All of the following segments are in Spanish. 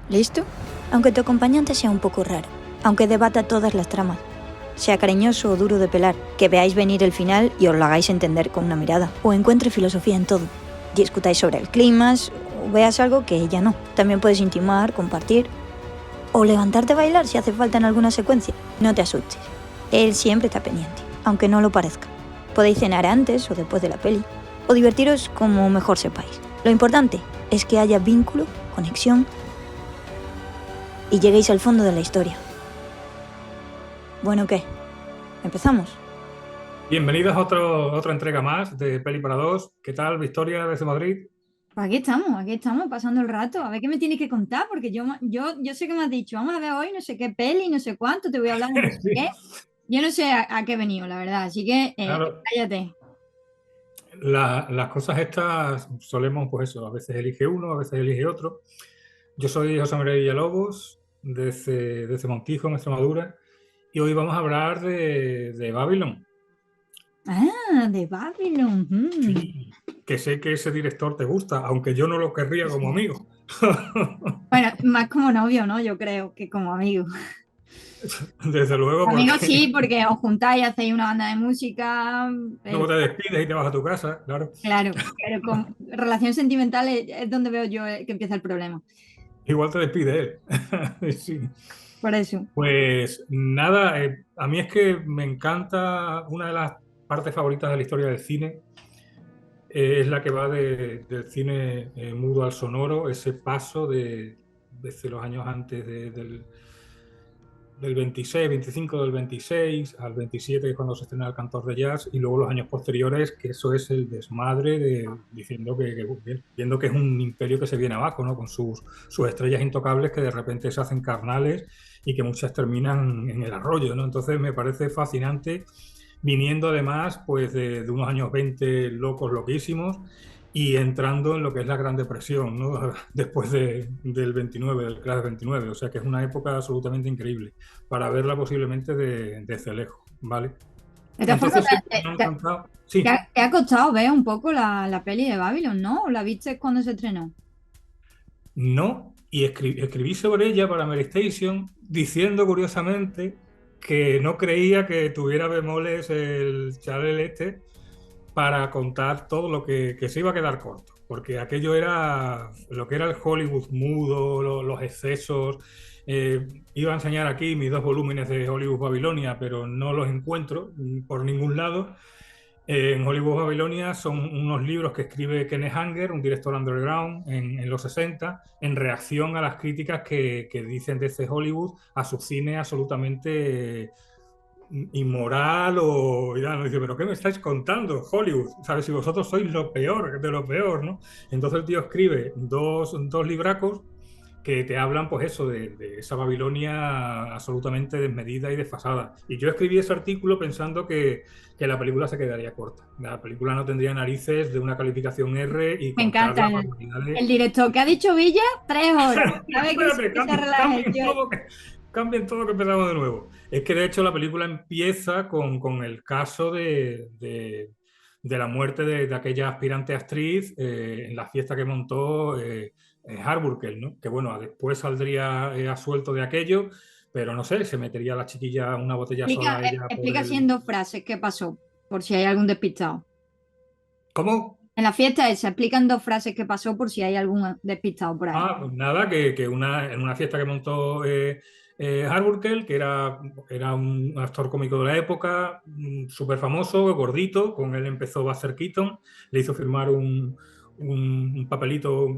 ¿Listo? Aunque tu acompañante sea un poco raro, aunque debata todas las tramas, sea cariñoso o duro de pelar, que veáis venir el final y os lo hagáis entender con una mirada, o encuentre filosofía en todo, discutáis sobre el clima, o veas algo que ella no. También puedes intimar, compartir, o levantarte a bailar si hace falta en alguna secuencia. No te asustes, él siempre está pendiente, aunque no lo parezca. Podéis cenar antes o después de la peli, o divertiros como mejor sepáis. Lo importante es que haya vínculo, conexión, y lleguéis al fondo de la historia. Bueno, ¿qué? ¿Empezamos? Bienvenidos a otra entrega más de Peli para Dos. ¿Qué tal, Victoria, desde Madrid? Pues aquí estamos, pasando el rato. A ver qué me tienes que contar, porque yo sé que me has dicho, vamos a ver hoy no sé qué peli, no sé cuánto, te voy a hablar de no sé qué. Sí, Yo no sé a qué he venido, la verdad, así que claro. cállate. Las cosas estas solemos, pues eso, a veces elige uno, a veces elige otro. Yo soy José María Villalobos, desde Montijo, en Extremadura, y hoy vamos a hablar de Babylon. Ah, de Babylon. Sí, que sé que ese director te gusta, aunque yo no lo querría como Sí. amigo. Bueno, más como novio, ¿no? Yo creo que como amigo. Desde luego, Amigos sí, porque porque os juntáis, hacéis una banda de música, luego te despides y te vas a tu casa, claro. claro, pero con relación sentimental es donde veo yo que empieza el problema. Igual te despide él. Sí. Por eso. Pues nada, a mí es que me encanta, una de las partes favoritas de la historia del cine, es la que va del cine mudo al sonoro, ese paso desde los años antes del 26, 25 del 26 al 27, que es cuando se estrena El Cantor de Jazz, y luego los años posteriores, que eso es el desmadre diciendo viendo que es un imperio que se viene abajo, ¿no? Con sus estrellas intocables que de repente se hacen carnales y que muchas terminan en el arroyo, ¿no? Entonces me parece fascinante, viniendo además pues de unos años 20 locos, loquísimos, y entrando en lo que es la Gran Depresión, ¿no? Después del 29, del Crash 29, o sea que es una época absolutamente increíble para verla posiblemente desde lejos, ¿vale? De todas formas, Entonces siempre me ha encantado, sí, te ha costado ver un poco la peli de Babylon, ¿no? ¿O la viste cuando se estrenó? no, y escribí sobre ella para Mary Station diciendo curiosamente que no creía que tuviera bemoles el Charles este para contar todo lo que se iba a quedar corto, porque aquello era lo que era el Hollywood mudo, los excesos. Iba a enseñar aquí mis 2 volúmenes de Hollywood Babilonia, pero no los encuentro por ningún lado. En Hollywood Babilonia son unos libros que escribe Kenneth Anger, un director underground en los 60, en reacción a las críticas que dicen desde Hollywood a su cine absolutamente inmoral o ya no dice, pero ¿qué me estáis contando, Hollywood? ¿Sabes? Si vosotros sois lo peor de lo peor, ¿no? Entonces el tío escribe dos libracos que te hablan, pues eso, de esa Babilonia absolutamente desmedida y desfasada. Y yo escribí ese artículo pensando que la película se quedaría corta. La película no tendría narices de una calificación R y Me contar encanta las el barbaridades. director que ha dicho Villa, 3 horas. ¿Sabe Espérate, que se relaje? cambien todo, que empezamos de nuevo. Es que de hecho la película empieza con el caso de la muerte de aquella aspirante actriz en la fiesta que montó Harborough, ¿no? Que bueno, después saldría asuelto de aquello, pero no sé, se metería la chiquilla una botella sola a ella por Explica así el... en 2 frases qué pasó, por si hay algún despistado. ¿Cómo? En la fiesta esa, explica en 2 frases qué pasó por si hay algún despistado por ahí. Ah, pues nada, en una fiesta que montó Harborough, que era un actor cómico de la época, súper famoso, gordito, con él empezó Buster Keaton, le hizo firmar un papelito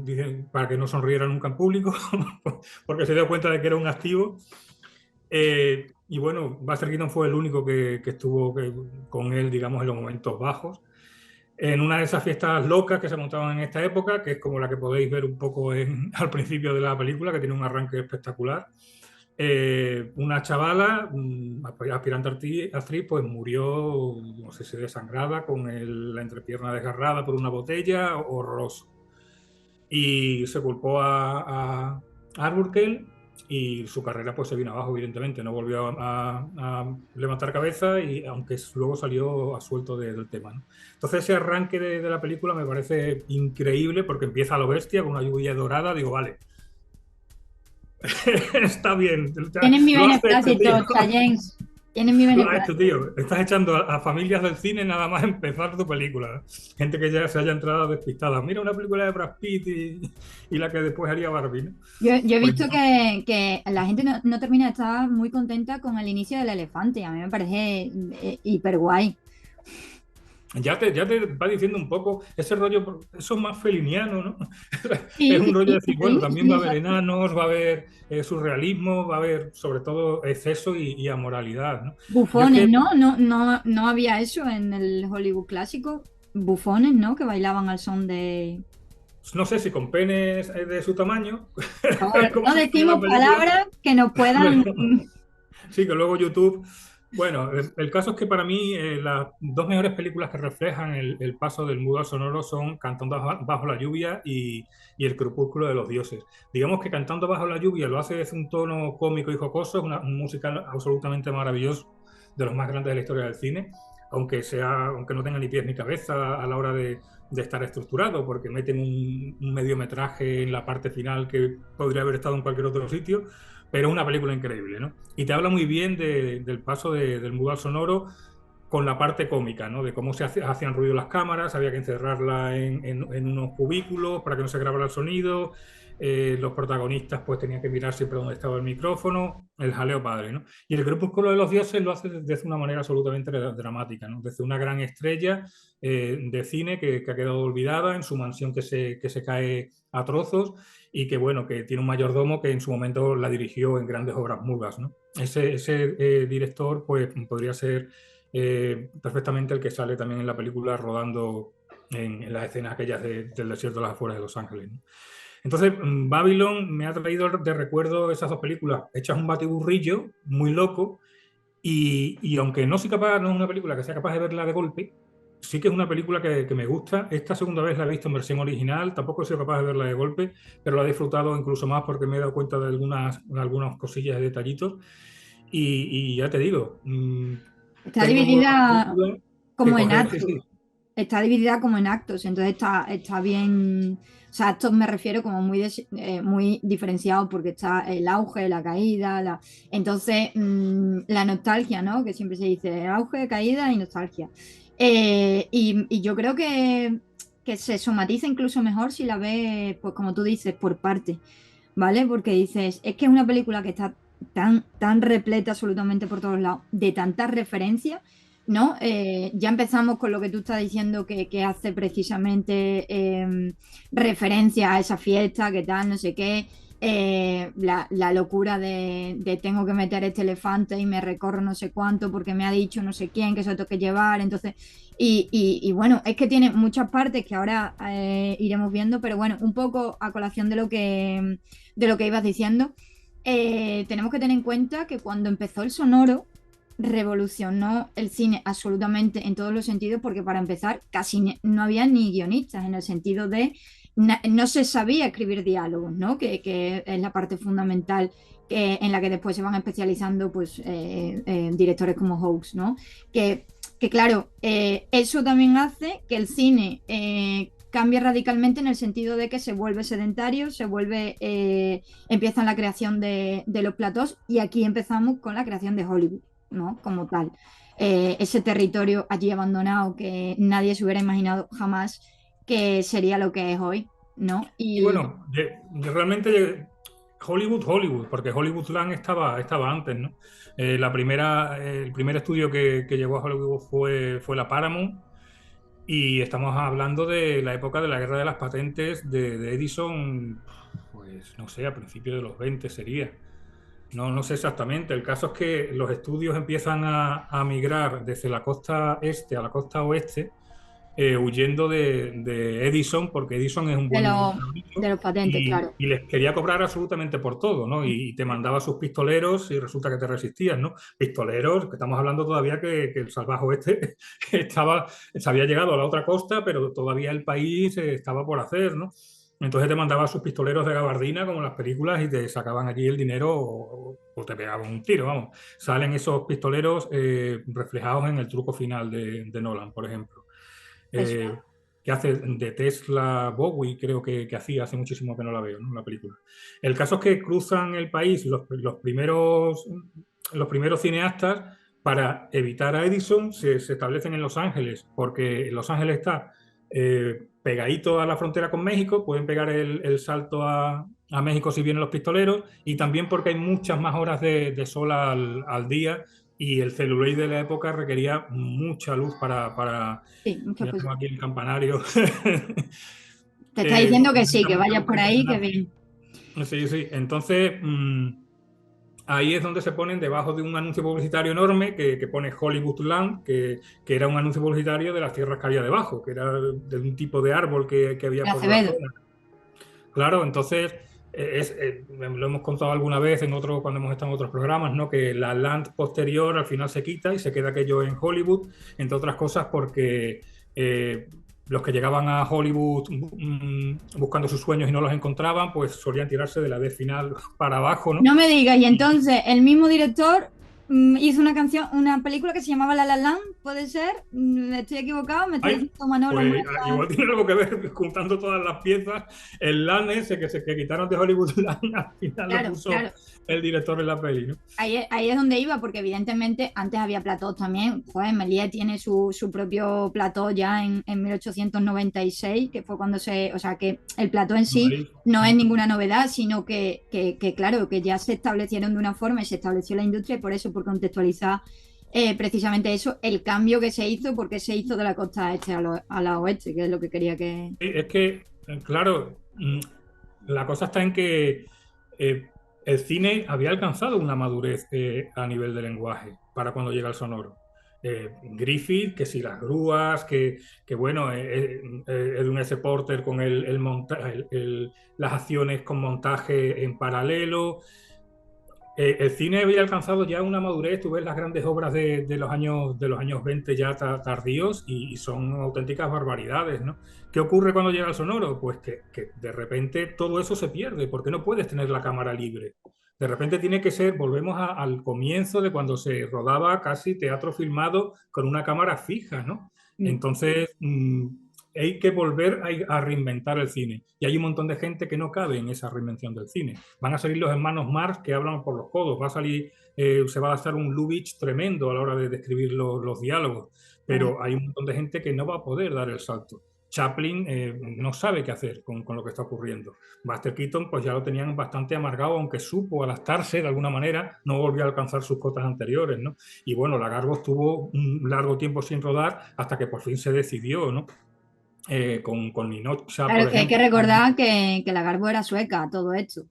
para que no sonriera nunca en público, porque se dio cuenta de que era un activo. Y bueno, Buster Keaton fue el único que estuvo con él, digamos, en los momentos bajos. En una de esas fiestas locas que se montaban en esta época, que es como la que podéis ver un poco al principio de la película, que tiene un arranque espectacular, una chavala, aspirante actriz, pues murió, no sé si desangrada, con la entrepierna desgarrada por una botella, horroroso. Y se culpó a Arburkel y su carrera pues se vino abajo, evidentemente, no volvió a levantar cabeza y aunque luego salió asuelto del tema, ¿no? Entonces ese arranque de la película me parece increíble porque empieza a lo bestia con una lluvia dorada, digo, vale, Está bien. Tienen mi Lo has hecho, beneplácito, tío. Chayens. Tienen mi Lo has hecho, beneplácito. tío. Estás echando a familias del cine nada más empezar tu película. Gente que ya se haya entrado despistada. Mira una película de Brad Pitt y la que después haría Barbie, ¿no? Yo he Pues visto no. que la gente no termina de estar muy contenta con el inicio del elefante. A mí me parece hiper guay. Ya te va diciendo un poco ese rollo, eso es más feliniano, ¿no? Es Sí, un sí, rollo de sí, decir, bueno, sí, también sí, va a haber exacto. enanos, va a haber surrealismo, va a haber sobre todo exceso y amoralidad, ¿no? Yo es Bufones, que ¿no? No había eso en el Hollywood clásico. Bufones, ¿no? Que bailaban al son de... no sé si con penes de su tamaño, Por favor, como no se ponía la decimos película, palabras que nos puedan... pero sí, que luego YouTube. Bueno, el caso es que para mí las dos mejores películas que reflejan el paso del mudo al sonoro son Cantando bajo la lluvia y El crepúsculo de los dioses. Digamos que Cantando bajo la lluvia lo hace desde un tono cómico y jocoso, es un musical absolutamente maravilloso, de los más grandes de la historia del cine, aunque no tenga ni pies ni cabeza a la hora de estar estructurado, porque meten un mediometraje en la parte final que podría haber estado en cualquier otro sitio, pero es una película increíble, ¿no? Y te habla muy bien del paso del mudo al sonoro con la parte cómica, ¿no? De cómo hacían ruido las cámaras, había que encerrarla en unos cubículos para que no se grabara el sonido, los protagonistas pues tenían que mirar siempre dónde estaba el micrófono, el jaleo padre, ¿no? Y el Crepúsculo de los Dioses lo hace desde una manera absolutamente dramática, ¿no? Desde una gran estrella de cine que ha quedado olvidada en su mansión que se cae a trozos y que, bueno, que tiene un mayordomo que en su momento la dirigió en grandes obras mudas, ¿no? Ese director pues podría ser perfectamente el que sale también en la película rodando en las escenas aquellas del desierto de las afueras de Los Ángeles, ¿no? Entonces, Babylon me ha traído de recuerdo esas dos películas hechas un batiburrillo muy loco y aunque no soy capaz, no es una película que sea capaz de verla de golpe, sí que es una película que me gusta. Esta segunda vez la he visto en versión original, tampoco he sido capaz de verla de golpe, pero la he disfrutado incluso más porque me he dado cuenta de algunas cosillas y detallitos. Y ya te digo, Está tengo la dividida película que como en coger, sí, actos. sí. Está dividida como en actos, entonces está bien, o sea, actos me refiero como muy diferenciado porque está el auge, la caída, entonces la nostalgia, ¿no? Que siempre se dice auge, caída y nostalgia. Y yo creo que se somatiza incluso mejor si la ves, pues como tú dices, por parte, ¿vale? Porque dices, es que es una película que está tan repleta absolutamente por todos lados, de tantas referencias, ¿no? Ya empezamos con lo que tú estás diciendo que hace precisamente referencia a esa fiesta, que tal, no sé qué. La locura de tengo que meter este elefante y me recorro no sé cuánto porque me ha dicho no sé quién que eso tengo que llevar. Entonces, y bueno, es que tiene muchas partes que ahora iremos viendo, pero bueno, un poco a colación de lo que ibas diciendo, tenemos que tener en cuenta que cuando empezó el sonoro, revolucionó el cine absolutamente en todos los sentidos, porque para empezar, no había ni guionistas, en el sentido de no se sabía escribir diálogos, ¿no? Que es la parte fundamental en la que después se van especializando pues, directores como Hawks, ¿no? Que claro, eso también hace que el cine cambie radicalmente en el sentido de que se vuelve sedentario, empieza la creación de los platós y aquí empezamos con la creación de Hollywood, ¿no? Como tal. Ese territorio allí abandonado que nadie se hubiera imaginado jamás que sería lo que es hoy, ¿no? Y Y bueno, realmente Hollywood, porque Hollywoodland estaba antes, ¿no? El primer estudio que llegó a Hollywood fue la Paramount. Y estamos hablando de la época de la guerra de las patentes de Edison, pues no sé, a principios de los 20 sería. No sé exactamente. El caso es que los estudios empiezan a migrar desde la costa este a la costa oeste, huyendo de Edison, porque Edison es un de, buen lo- de cabrito los patentes, y, claro. y les quería cobrar absolutamente por todo, ¿no? Y te mandaba sus pistoleros y resulta que te resistías, ¿no? Pistoleros, que estamos hablando todavía que el salvaje oeste se había llegado a la otra costa, pero todavía el país estaba por hacer, ¿no? Entonces te mandaba sus pistoleros de gabardina, como en las películas, y te sacaban allí el dinero o te pegaban un tiro, vamos. Salen esos pistoleros reflejados en el truco final de Nolan, por ejemplo. Eso Eh, es. que hace de Tesla Bowie, creo que hacía, hace muchísimo que no la veo, ¿no? La película. El caso es que cruzan el país los primeros cineastas para evitar a Edison, se establecen en Los Ángeles, porque Los Ángeles está pegadito a la frontera con México, pueden pegar el salto a México si vienen los pistoleros, y también porque hay muchas más horas de sol al día, y el celuloide de la época requería mucha luz para Sí, muchas ya cosas. tengo aquí el campanario. Te está diciendo que sí, Necesita que mucha vayas luz por para ahí, que iluminar. bien. Sí, sí. Entonces, ahí es donde se ponen debajo de un anuncio publicitario enorme que pone Hollywoodland, que era un anuncio publicitario de las tierras que había debajo, que era de un tipo de árbol que había De por la Acevedo. zona. Claro, entonces, lo hemos contado alguna vez cuando hemos estado en otros programas, ¿no? Que la land posterior al final se quita y se queda aquello en Hollywood, entre otras cosas porque eh, los que llegaban a Hollywood buscando sus sueños y no los encontraban, pues solían tirarse de la D final para abajo, ¿no? No me digas, y entonces el mismo director hizo una canción, una película que se llamaba La La Land, ¿puede ser? ¿Estoy equivocado? ¿Me está Ay, diciendo Manolo pues Mata? igual tiene algo que ver juntando todas las piezas. El LAN ese que quitaron de Hollywood LAN, al final lo Claro, puso claro. el director en la peli, ¿no? Ahí es donde iba, porque evidentemente antes había platós también. Joder, Méliès tiene su propio plató ya en 1896, que fue cuando o sea, que el plató en sí Madrid. no es ninguna novedad, sino que claro, que ya se establecieron de una forma y se estableció la industria, y por eso, por contextualizar precisamente eso, el cambio que se hizo, porque se hizo de la costa este a la oeste, que es lo que quería que... Sí, es que, claro, la cosa está en que eh, el cine había alcanzado una madurez a nivel de lenguaje para cuando llega el sonoro. Griffith, que si las grúas, que bueno, Edwin S. Porter con las acciones con montaje en paralelo. El cine había alcanzado ya una madurez, tú ves las grandes obras de los años 20 ya tardíos y son auténticas barbaridades, ¿no? ¿Qué ocurre cuando llega el sonoro? Pues que de repente todo eso se pierde, porque no puedes tener la cámara libre. De repente tiene que ser, volvemos al comienzo de cuando se rodaba casi teatro filmado con una cámara fija, ¿no? Mm. Entonces, hay que volver a reinventar el cine. Y hay un montón de gente que no cabe en esa reinvención del cine. Van a salir los hermanos Marx que hablan por los codos, va a salir, se va a hacer un Lubitsch tremendo a la hora de describir los diálogos, Bueno, pero hay un montón de gente que no va a poder dar el salto. Chaplin no sabe qué hacer con lo que está ocurriendo. Buster Keaton pues ya lo tenían bastante amargado, aunque supo adaptarse de alguna manera, no volvió a alcanzar sus cotas anteriores, ¿no? Y bueno, Lagarbo estuvo un largo tiempo sin rodar hasta que por fin se decidió, ¿no? Con Ninocha, por claro que hay que ejemplo. recordar que la Garbo era sueca, todo esto.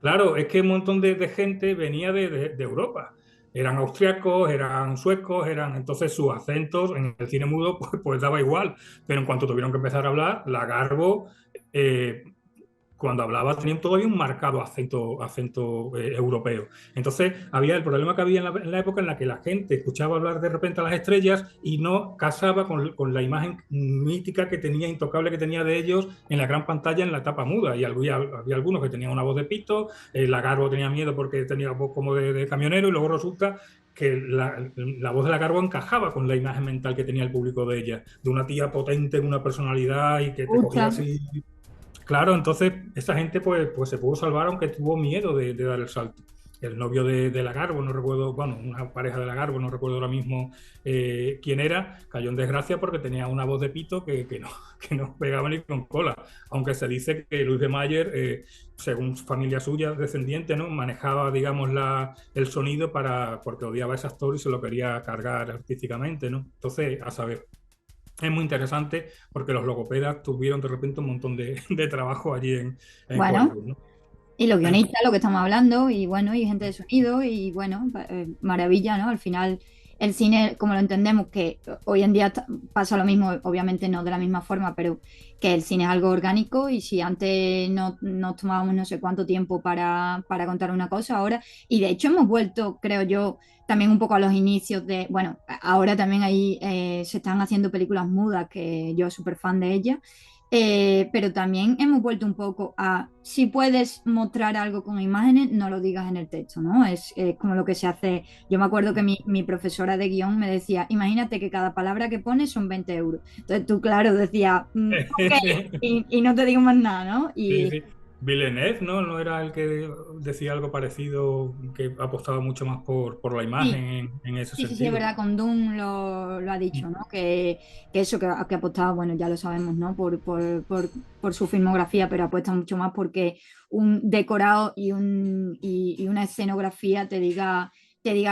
Claro, es que un montón de gente venía de Europa. Eran austriacos, eran suecos, entonces sus acentos en el cine mudo pues daba igual. Pero en cuanto tuvieron que empezar a hablar, la Garbo eh, cuando hablaba tenían todavía un marcado acento europeo. Entonces, había el problema que había en la época en la que la gente escuchaba hablar de repente a las estrellas y no casaba con la imagen mítica que tenía, intocable que tenía de ellos en la gran pantalla en la etapa muda. Y había algunos que tenían una voz de pito, Lagarbo tenía miedo porque tenía voz como de camionero, y luego resulta que la voz de Lagarbo encajaba con la imagen mental que tenía el público de ella, de una tía potente, con una personalidad y que te cogía Gusta. así. Claro, entonces esa gente pues se pudo salvar, aunque tuvo miedo de dar el salto. El novio de Lagarbo, no recuerdo, bueno, una pareja de Lagarbo, no recuerdo ahora mismo quién era, cayó en desgracia porque tenía una voz de pito que no, que no pegaba ni con cola. Aunque se dice que Luis de Mayer, según familia suya, descendiente, ¿no? Manejaba, digamos, el sonido porque odiaba a ese actor y se lo quería cargar artísticamente, ¿no? Entonces, a saber. Es muy interesante porque los logopedas tuvieron de repente un montón de trabajo allí en Bueno, Hollywood, ¿no? y los guionistas, lo que estamos hablando, y bueno, y gente de sonido, y bueno, maravilla, ¿no? Al final, el cine, como lo entendemos, que hoy en día pasa lo mismo, obviamente no de la misma forma, pero que el cine es algo orgánico, y si antes no nos tomábamos no sé cuánto tiempo para contar una cosa, ahora, y de hecho hemos vuelto, creo yo, también un poco a los inicios de, bueno, ahora también ahí se están haciendo películas mudas, que yo soy súper fan de ellas, Pero también hemos vuelto un poco a, si puedes mostrar algo con imágenes, no lo digas en el texto, ¿no? Es como lo que se hace. Yo me acuerdo que mi profesora de guión me decía, imagínate que cada palabra que pones son 20 euros. Entonces tú, claro, decías, ok, y no te digo más nada, ¿no? Sí, Y sí. Villeneuve, ¿no? ¿No era el que decía algo parecido, que apostaba mucho más por la imagen sí, en ese sí, es sentido? verdad, con Doom lo ha dicho, ¿no? Que eso que apostaba, bueno, ya lo sabemos, ¿no? Por su filmografía, pero apuesta mucho más porque un decorado y una escenografía te diga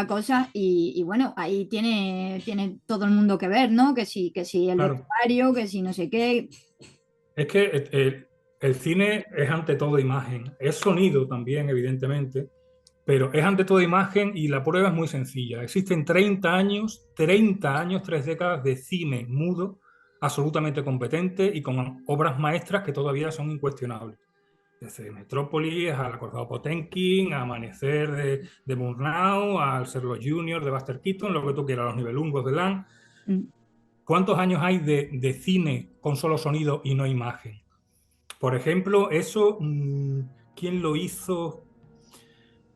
cosas y bueno, ahí tiene todo el mundo que ver, ¿no? Que si el Claro. vestuario, que si no sé qué. Es que el cine es ante todo imagen, es sonido también, evidentemente, pero es ante todo imagen y la prueba es muy sencilla. Existen 30 años, 3 décadas de cine mudo absolutamente competente y con obras maestras que todavía son incuestionables. Desde Metrópolis, al Acordado Potemkin, a Amanecer de Murnau, al Sherlock Junior de Buster Keaton, lo que tú quieras, los nivelungos de Land. Mm. ¿Cuántos años hay de cine con solo sonido y no imagen? Por ejemplo, eso, ¿quién lo hizo?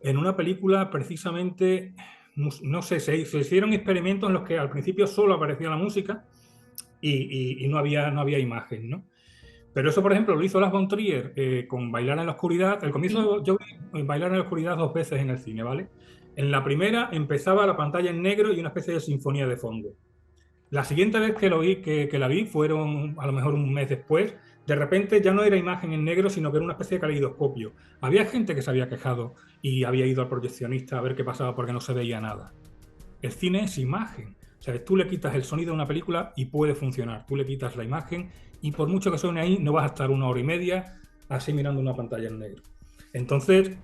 En una película precisamente, no sé, se hicieron experimentos en los que al principio solo aparecía la música y no había imagen, ¿no? Pero eso, por ejemplo, lo hizo Lars von Trier con Bailar en la Oscuridad. El Sí. comienzo, yo vi Bailar en la Oscuridad 2 veces en el cine, ¿vale? En la primera empezaba la pantalla en negro y una especie de sinfonía de fondo. La siguiente vez que lo vi, que la vi, fueron a lo mejor un mes después. De repente ya no era imagen en negro, sino que era una especie de caleidoscopio. Había gente que se había quejado y había ido al proyeccionista a ver qué pasaba porque no se veía nada. El cine es imagen. O sea, tú le quitas el sonido a una película y puede funcionar. Tú le quitas la imagen y por mucho que suene ahí, no vas a estar 1 hora y media así mirando una pantalla en negro. Entonces,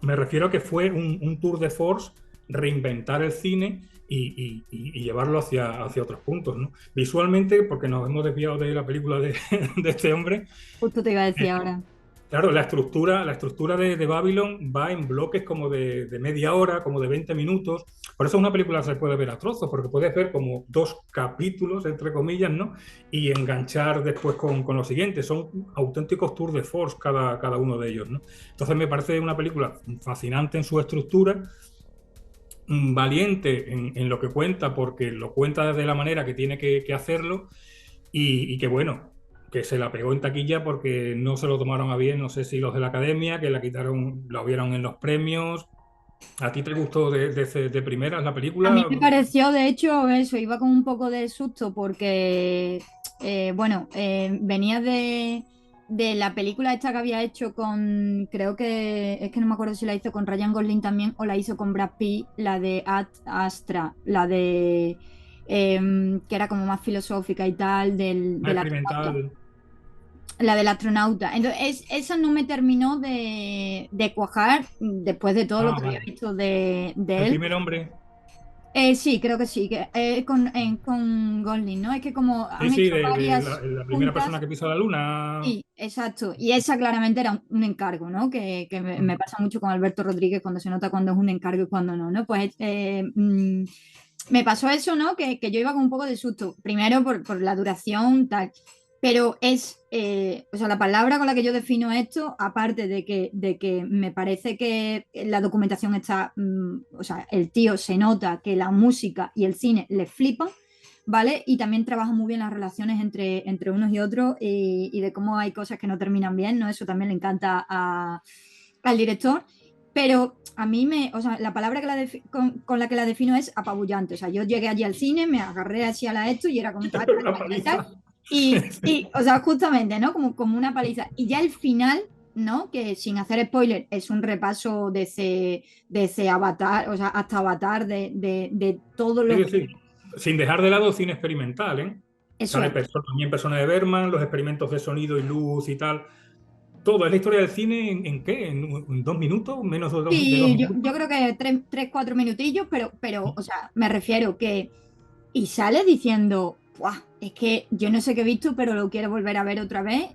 me refiero a que fue un tour de force reinventar el cine y llevarlo hacia otros puntos, ¿no? Visualmente, porque nos hemos desviado de la película de, de este hombre, Justo te iba a decir eh, ahora. claro, la estructura de Babylon va en bloques como de media hora, como de 20 minutos. Por eso una película se puede ver a trozos, porque puedes ver como 2 capítulos, entre comillas, ¿no? Y enganchar después con lo siguiente. Son auténticos tours de force cada uno de ellos, ¿no? Entonces me parece una película fascinante en su estructura, valiente en lo que cuenta, porque lo cuenta de la manera que tiene que hacerlo y que bueno, que se la pegó en taquilla porque no se lo tomaron a bien, no sé si los de la academia, que la quitaron, la vieron en los premios. ¿A ti te gustó de primeras la A mí película? me pareció, de hecho, eso, iba con un poco de susto porque, bueno, venía de la película esta que había hecho con, creo que, es que no me acuerdo si la hizo con Ryan Gosling también o la hizo con Brad Pitt, la de Ad Astra, la de, que era como más filosófica y tal, Más del astronauta. experimental. La del astronauta. Entonces, esa no me terminó de cuajar después de todo lo Ah, que había vale. visto de El él. primer hombre. Sí, creo que sí, que, con Gosling, ¿no? Es que como Sí, han sí, hecho de varias la primera persona juntas, que pisó la luna. sí, exacto. Y esa claramente era un encargo, ¿no? Que me Mm. pasa mucho con Alberto Rodríguez cuando se nota cuando es un encargo y cuando no, ¿no? Pues me pasó eso, ¿no? Que yo iba con un poco de susto. Primero por la duración, tal. Pero o sea, la palabra con la que yo defino esto, aparte de que me parece que la documentación está, o sea, el tío se nota que la música y el cine le flipan, ¿vale? Y también trabaja muy bien las relaciones entre unos y otros y de cómo hay cosas que no terminan bien, ¿no? Eso también le encanta al director. Pero a mí o sea, la palabra con la que la defino es apabullante. O sea, yo llegué allí al cine, me agarré así a la esto y era como tal, tal, La tal, tal, tal. paliza. O sea, justamente, ¿no? Como una paliza. Y ya el final, ¿no? Que sin hacer spoiler, es un repaso de ese Avatar, o sea, hasta Avatar, de todo lo Sí, que. sí. Sin dejar de lado el cine experimental, ¿eh? Eso Sale es. también personas de Berman, los experimentos de sonido y luz y tal. Todo, es la historia del cine en qué, en 2 minutos, menos de dos Sí, yo minutos. creo que 3, 4 minutillos, pero, o sea, me refiero que. Y sale diciendo, ¡buah! Es que yo no sé qué he visto, pero lo quiero volver a ver otra vez,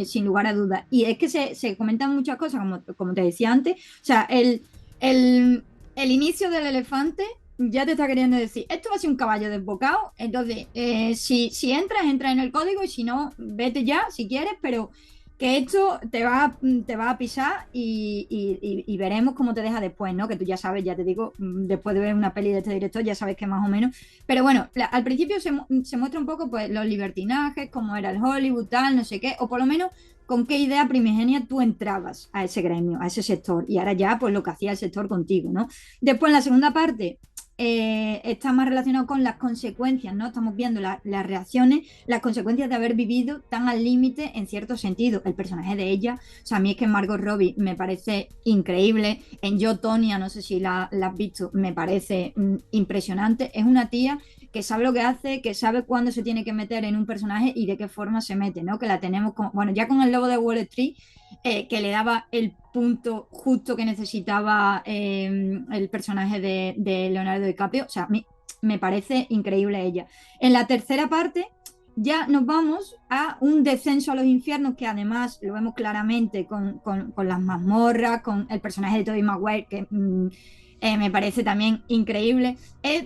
sin lugar a dudas. Y es que se comentan muchas cosas, como te decía antes. O sea, el inicio del elefante ya te está queriendo decir, esto va a ser un caballo desbocado, entonces si entras, entra en el código y si no, vete ya si quieres, pero que esto te va a pisar y veremos cómo te deja después, ¿no? Que tú ya sabes, ya te digo, después de ver una peli de este director ya sabes que más o menos, pero bueno, al principio se muestra un poco pues los libertinajes, cómo era el Hollywood, tal, no sé qué, o por lo menos con qué idea primigenia tú entrabas a ese gremio, a ese sector, y ahora ya pues lo que hacía el sector contigo, ¿no? Después en la segunda parte está más relacionado con las consecuencias, ¿no? Estamos viendo las reacciones, las consecuencias de haber vivido tan al límite en cierto sentido. El personaje de ella, o sea, a mí es que Margot Robbie me parece increíble. En Yo, Tonya, no sé si la has visto, me parece impresionante. Es una tía que sabe lo que hace, que sabe cuándo se tiene que meter en un personaje y de qué forma se mete, ¿no? Que la tenemos con, bueno, ya con el Lobo de Wall Street, que le daba el punto justo que necesitaba el personaje de Leonardo DiCaprio. O sea, me parece increíble ella. En la tercera parte ya nos vamos a un descenso a los infiernos que además lo vemos claramente con las mazmorras, con el personaje de Tobey Maguire que me parece también increíble.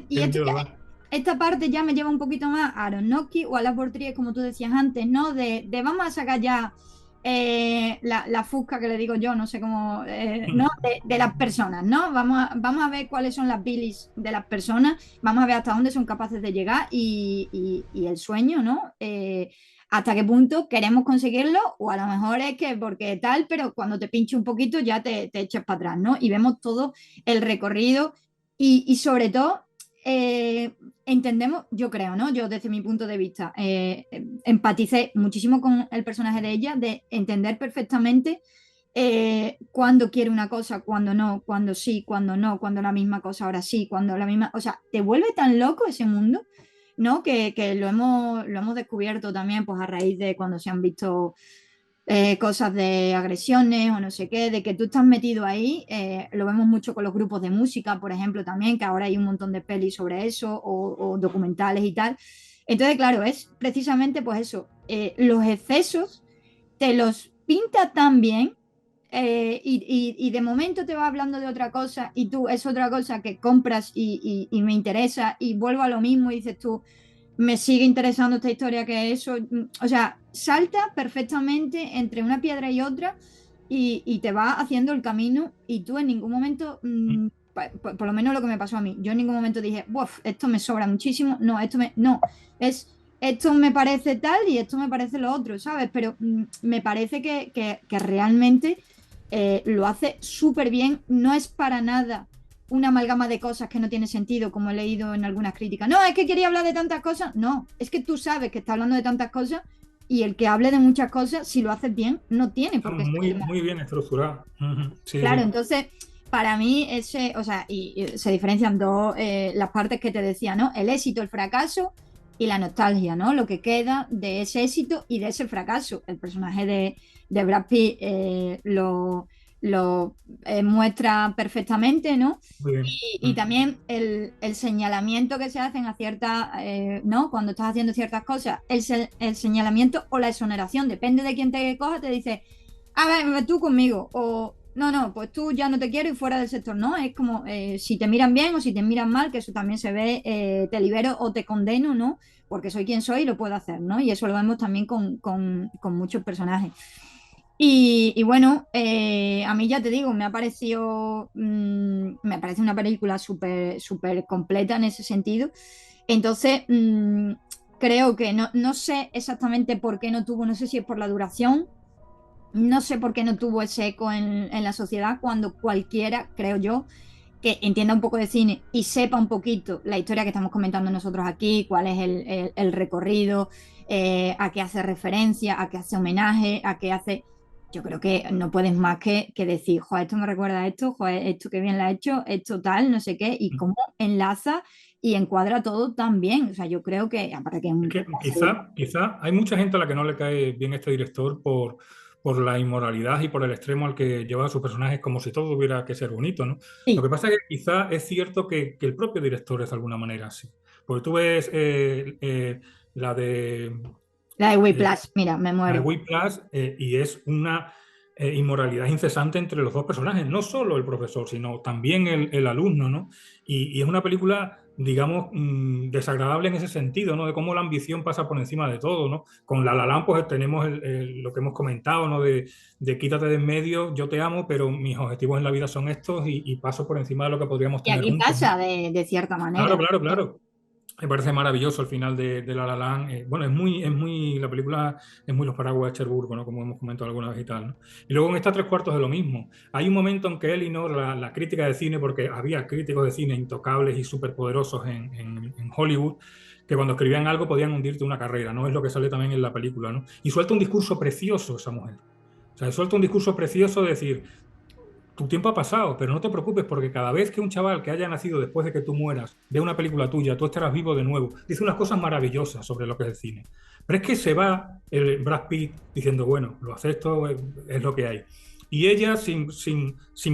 Y Sí, ¿verdad? esta parte ya me lleva un poquito más a Aronofsky o a las Portrías, como tú decías antes, ¿no? De vamos a sacar ya la fusca que le digo yo, no sé cómo, ¿no? De las personas, ¿no? Vamos a ver cuáles son las bilis de las personas, vamos a ver hasta dónde son capaces de llegar y el sueño, ¿no? Hasta qué punto queremos conseguirlo, o a lo mejor es que porque tal, pero cuando te pinche un poquito ya te echas para atrás, ¿no? Y vemos todo el recorrido y sobre todo eh, entendemos, yo creo, ¿no? Yo desde mi punto de vista empaticé muchísimo con el personaje de ella, de entender perfectamente cuándo quiere una cosa, cuándo no, cuándo sí, cuándo no, cuándo la misma cosa, ahora sí, cuándo la misma, o sea, te vuelve tan loco ese mundo, ¿no? Que lo hemos descubierto también pues a raíz de cuando se han visto cosas de agresiones o no sé qué, de que tú estás metido ahí, lo vemos mucho con los grupos de música, por ejemplo, también, que ahora hay un montón de pelis sobre eso o documentales y tal. Entonces, claro, es precisamente pues eso, los excesos te los pinta tan bien y de momento te va hablando de otra cosa y tú es otra cosa que compras y me interesa y vuelvo a lo mismo y dices tú, me sigue interesando esta historia que eso, o sea, salta perfectamente entre una piedra y otra y te va haciendo el camino y tú en ningún momento, por lo menos lo que me pasó a mí, yo en ningún momento dije, Buf, esto me sobra muchísimo, no, no, es, esto me parece tal y esto me parece lo otro, ¿sabes? Pero me parece que realmente lo hace súper bien, no es para nada una amalgama de cosas que no tiene sentido, como he leído en algunas críticas. No, es que quería hablar de tantas cosas. No, es que tú sabes que está hablando de tantas cosas y el que hable de muchas cosas, si lo haces bien, no tiene Está por qué salir mal. muy bien estructurado. Ujú. Sí, Claro, sí. entonces, para mí, ese, o sea, y se diferencian dos las partes que te decía, ¿no? El éxito, el fracaso y la nostalgia, ¿no? Lo que queda de ese éxito y de ese fracaso. El personaje de Brad Pitt lo muestra perfectamente, ¿no? Muy bien. Y también el señalamiento que se hacen a ciertas, ¿no? Cuando estás haciendo ciertas cosas, el señalamiento o la exoneración, depende de quién te coja, te dice, a ver, tú conmigo, o no, no, pues tú ya no te quiero y fuera del sector, ¿no? Es como si te miran bien o si te miran mal, que eso también se ve, te libero o te condeno, ¿no? Porque soy quien soy y lo puedo hacer, ¿no? Y eso lo vemos también con muchos personajes. Y bueno, a mí ya te digo, me ha parecido, me parece una película súper súper completa en ese sentido. Entonces, creo que no sé exactamente por qué no tuvo, no sé si es por la duración, no sé por qué no tuvo ese eco en la sociedad cuando cualquiera, creo yo, que entienda un poco de cine y sepa un poquito la historia que estamos comentando nosotros aquí, cuál es el recorrido, a qué hace referencia, a qué hace homenaje, a qué hace... Yo creo que no puedes más que decir, joder, esto me recuerda a esto, joder, esto que bien lo ha hecho, esto tal, no sé qué, y cómo enlaza y encuadra todo tan bien. O sea, yo creo que, aparte que es Es un... que quizá hay mucha gente a la que no le cae bien este director por la inmoralidad y por el extremo al que lleva a sus personajes, como si todo tuviera que ser bonito, ¿no? Lo Sí, que pasa es que quizá es cierto que el propio director es de alguna manera así. Porque tú ves la de la de eh, Whiplash, mira, me la de muero. Whiplash y es una inmoralidad incesante entre los dos personajes, no solo el profesor, sino también el alumno, ¿no? Y es una película, digamos, desagradable en ese sentido, ¿no? De cómo la ambición pasa por encima de todo, ¿no? Con La La Land, pues tenemos lo que hemos comentado, ¿no? De quítate de en medio, yo te amo, pero mis objetivos en la vida son estos y paso por encima de lo que podríamos Y tener aquí juntos, ¿no? pasa de cierta Claro, manera. claro, claro. Me parece maravilloso el final de La La Land. Bueno, la película es muy los paraguas de Cherburgo, ¿no? Como hemos comentado alguna vez y tal, ¿no? Y luego en esta tres cuartos de lo mismo. Hay un momento en que Elinor, la crítica de cine, porque había críticos de cine intocables y superpoderosos en Hollywood, que cuando escribían algo podían hundirte una carrera, ¿no? Es lo que sale también en la película, ¿no? Y suelta un discurso precioso esa mujer. O sea, suelta un discurso precioso de decir, tu tiempo ha pasado, pero no te preocupes porque cada vez que un chaval que haya nacido después de que tú mueras ve una película tuya, tú estarás vivo de nuevo. Dice unas cosas maravillosas sobre lo que es el cine. Pero es que se va el Brad Pitt diciendo, bueno, lo acepto, es lo que hay. Y ella, sin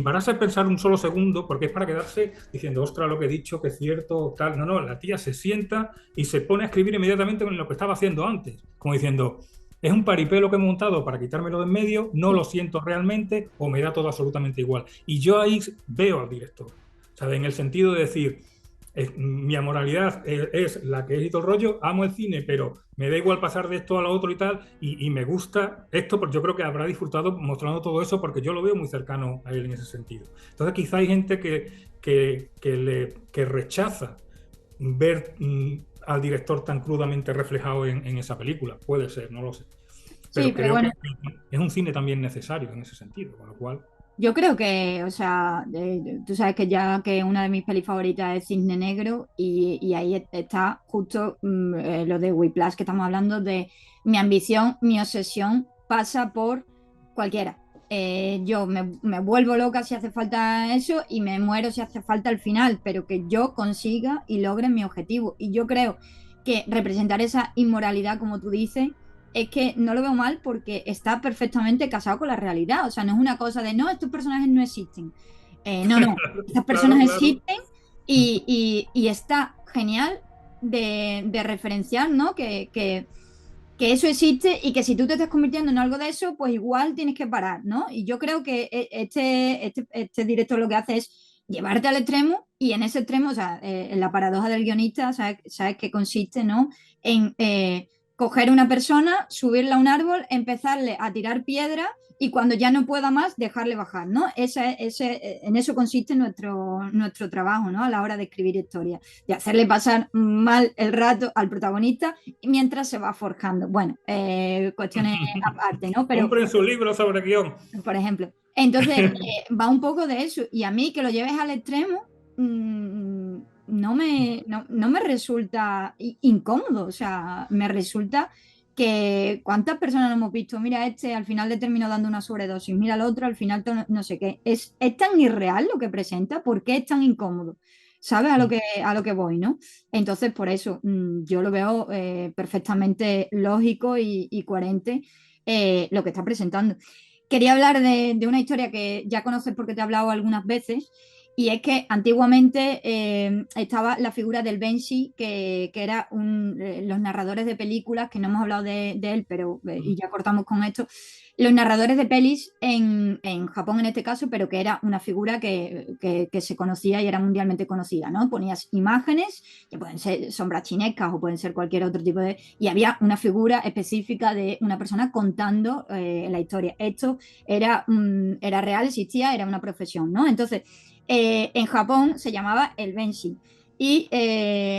pararse a pensar un solo segundo, porque es para quedarse diciendo, ostras, lo que he dicho, que es cierto, tal. No, no, la tía se sienta y se pone a escribir inmediatamente con lo que estaba haciendo antes. Como diciendo, es un paripé que he montado para quitármelo de en medio, no lo siento realmente o me da todo absolutamente igual. Y yo ahí veo al director, ¿sabes? En el sentido de decir, mi amoralidad es la que es y todo el rollo, amo el cine, pero me da igual pasar de esto a lo otro y tal, y me gusta esto, porque yo creo que habrá disfrutado mostrando todo eso, porque yo lo veo muy cercano a él en ese sentido. Entonces quizá hay gente que rechaza ver al director tan crudamente reflejado en esa película. Puede ser, no lo sé. Sí, Pero pero creo que bueno, es un cine también necesario en ese sentido, con lo cual... yo creo que, o sea, tú sabes que ya que una de mis pelis favoritas es Cisne Negro y ahí está justo lo de Whiplash que estamos hablando de mi ambición, mi obsesión pasa por cualquiera. Yo me vuelvo loca si hace falta eso y me muero si hace falta el final, pero que yo consiga y logre mi objetivo. Y yo creo que representar esa inmoralidad, como tú dices, es que no lo veo mal porque está perfectamente casado con la realidad. O sea, no es una cosa de no, estos personajes no existen. No, no, estas Claro, personas claro. existen y está genial de referenciar, ¿no? Que eso existe y que si tú te estás convirtiendo en algo de eso, pues igual tienes que parar, ¿no? Y yo creo que este director lo que hace es llevarte al extremo y en ese extremo, o sea, en la paradoja del guionista, ¿sabes qué consiste, ¿no? En coger una persona, subirla a un árbol, empezarle a tirar piedra y cuando ya no pueda más, dejarle bajar, ¿no? En eso consiste nuestro trabajo, ¿no? A la hora de escribir historias, de hacerle pasar mal el rato al protagonista mientras se va forjando. Bueno, cuestiones aparte, ¿no? Pero, Compren su libro sobre guión. por ejemplo, entonces va un poco de eso. Y a mí que lo lleves al extremo, no me resulta incómodo. O sea, me resulta que cuántas personas lo hemos visto. Mira, este al final le terminó dando una sobredosis. Mira, el otro al final no sé qué. Es tan irreal lo que presenta. ¿Por qué es tan incómodo? ¿Sabes a lo que voy, no? Entonces, por eso yo lo veo perfectamente lógico y coherente lo que está presentando. Quería hablar de una historia que ya conoces porque te he hablado algunas veces, y es que antiguamente estaba la figura del Benshi, que era los narradores de películas, que no hemos hablado de él, pero y ya cortamos con esto, los narradores de pelis en Japón en este caso, pero que era una figura que se conocía y era mundialmente conocida, ¿no? Ponías imágenes, que pueden ser sombras chinescas o pueden ser cualquier otro tipo de... Y había una figura específica de una persona contando la historia. Esto era real, existía, era una profesión, ¿no? Entonces, en Japón se llamaba el Benshi. Y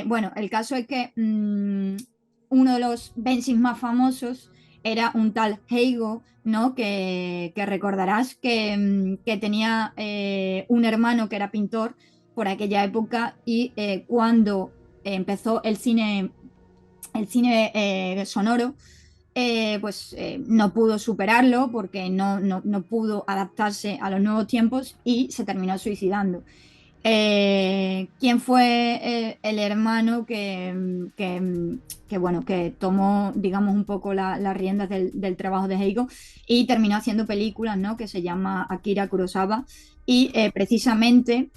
bueno, el caso es que uno de los Benshis más famosos era un tal Heigo, ¿no? Que recordarás que tenía un hermano que era pintor por aquella época y cuando empezó el cine sonoro, pues no pudo superarlo porque no pudo adaptarse a los nuevos tiempos y se terminó suicidando. ¿Quién fue el hermano bueno, que tomó, digamos, un poco las riendas del trabajo de Heigo y terminó haciendo películas, ¿no? Que se llama Akira Kurosawa y precisamente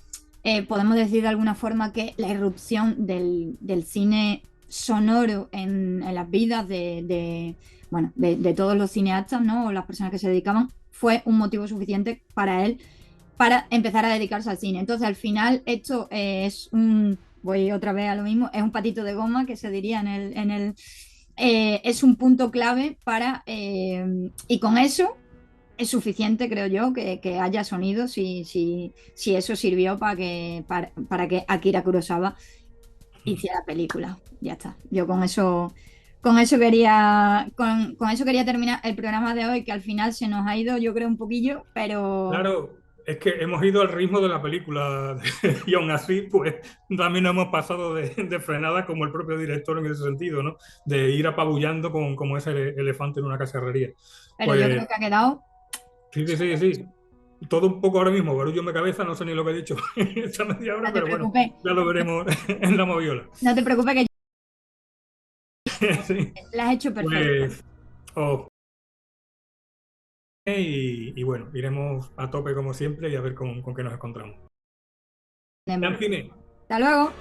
podemos decir de alguna forma que la irrupción del cine sonoro en las vidas bueno, de todos los cineastas, ¿no? O las personas que se dedicaban fue un motivo suficiente para él para empezar a dedicarse al cine. Entonces, al final, esto es un, voy otra vez a lo mismo, es un patito de goma que se diría es un punto clave para, y con eso es suficiente, creo yo, que haya sonido si eso sirvió para que Akira Kurosawa hiciera película. Ya está. Yo con eso quería terminar el programa de hoy, que al final se nos ha ido, yo creo, un poquillo, pero Claro, es que hemos ido al ritmo de la película y aún así, pues también nos hemos pasado de frenada como el propio director en ese sentido, ¿no? De ir apabullando como ese elefante en una cacharrería. yo Pues creo que ha quedado. sí, sí, sí, sí. Todo un poco ahora mismo, barullo en mi cabeza, no sé ni lo que he dicho esta media hora, No te pero bueno, preocupes, ya lo veremos en la moviola. no te preocupes que Sí, la has hecho perfecto. pues, os- y bueno, iremos a tope como siempre y a ver con qué nos encontramos. Gran cine. Hasta luego.